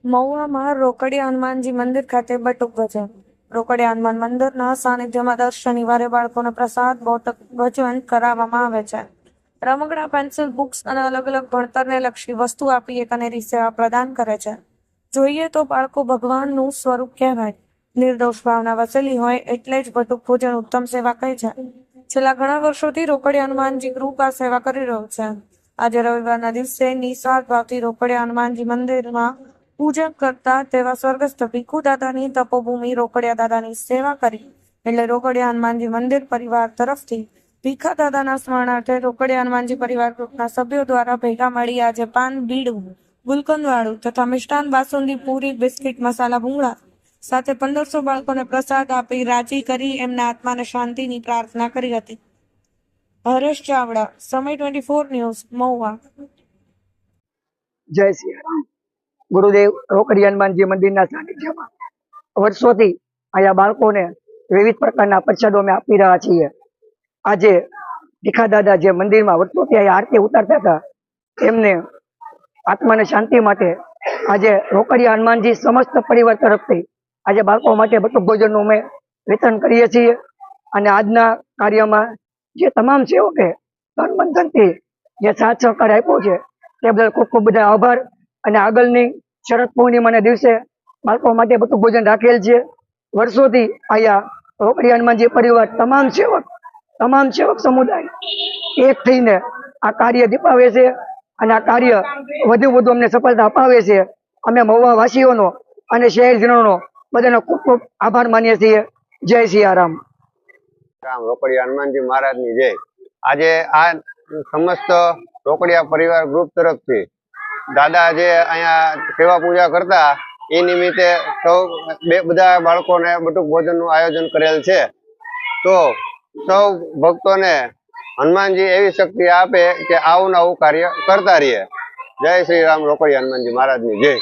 મહુવામાં રોકડિયા હનુમાનજી મંદિર ખાતે બટુક ભજન. રોકડિયા હનુમાન મંદિરના સાનિધ્યમાં દર શનિવારે બાળકોને પ્રસાદ બટુક ભજન કરાવવામાં આવે છે. રમકડા, પેન્સિલ, બુક્સ અને અલગ અલગ ભણતરને લક્ષી વસ્તુ આપી એક અનેરી સેવા પ્રદાન કરે છે. જોઈએ તો બાળકો ભગવાનનું સ્વરૂપ કહેવાય. નિર્દોષ ભાવના વસેલી હોય એટલે જ બટુક ભોજન ઉત્તમ સેવા કહે છે. છેલ્લા ઘણા વર્ષોથી રોકડિયા હનુમાનજી ગ્રુપ આ સેવા કરી રહ્યું છે. આજે રવિવારના દિવસે નિસ્વાર્થ ભાવથી રોકડિયા હનુમાનજી મંદિરમાં પૂજન કરતા તેવા સ્વર્ગસ્થ ભીખુ દાદાની તપોભૂમિ રોકડિયા દાદાની સેવા કરી એટલે રોકડિયા હનુમાનજી મંદિર પરિવાર તરફથી ભીખા દાદાના સ્મરણાર્થે રોકડિયા હનુમાનજી પરિવાર ગ્રુપના સભ્યો દ્વારા ભેગા મળી આજે પાન, બીડું, ગુલકંદવાળું તથા મિષ્ટાન, બાસુંદી, પૂરી, બિસ્કિટ, મસાલા ભૂંગળા સાથે 1500 બાળકોને પ્રસાદ આપી રાજી કરી એમના આત્માને શાંતિની પ્રાર્થના કરી હતી. હરેશ ચાવડા, સમય 24 ન્યૂઝ, મહુવા. જય શ્રી રામ. ગુરુદેવ રોકડિયા હનુમાનજી મંદિરના સાનિધ્યમાં વર્ષોથી અહીંયા બાળકોને વિવિધ પ્રકારના પ્રસાદો અમે આપી રહ્યા છીએ. આજે ભીખા દાદા જે મંદિરમાં વર્ષોથી અહીંયા આરતી ઉતારતા હતા, એમને આત્માને શાંતિ માટે આજે રોકડિયા હનુમાનજી સમસ્ત પરિવાર તરફથી આજે બાળકો માટે બટુક ભોજનનું અમે વિતરણ કરીએ છીએ. અને આજના કાર્યમાં જે તમામ સેવકે તન મન ધનથી જે સાથ સહકાર આપ્યો છે તે બદલ ખૂબ ખૂબ બધા આભાર. અને આગળની શરદ પૂર્ણિમાના દિવસે બાળકો માટે બટુક ભોજન રાખેલ છે. વર્ષોથી અહીંયા રોકડિયા હનુમાનજી પરિવાર તમામ સેવક સમુદાય એક થઈને આ કાર્ય દીપાવે છે અને આ કાર્ય વધુ વધુ અમને સફળતા અપાવે છે. અમે મહુવા વાસીઓનો અને શહેરજનોનો બધાનો ખૂબ ખૂબ આભાર માનીએ છીએ. જય સિયા રામ. રોકડિયા હનુમાનજી મહારાજની જય. આજે આ સમસ્ત રોકડિયા પરિવાર ગ્રુપ તરફથી દાદા જે અહીંયા સેવા પૂજા કરતા એ નિમિત્તે બધા બાળકોને બટુક ભોજનનું આયોજન કરેલ છે. તો સૌ ભક્તોને હનુમાનજી એવી શક્તિ આપે કે આવું ને આવું કાર્ય કરતા રહીએ. જય શ્રી રામ. રોકડિયા હનુમાનજી મહારાજની જય.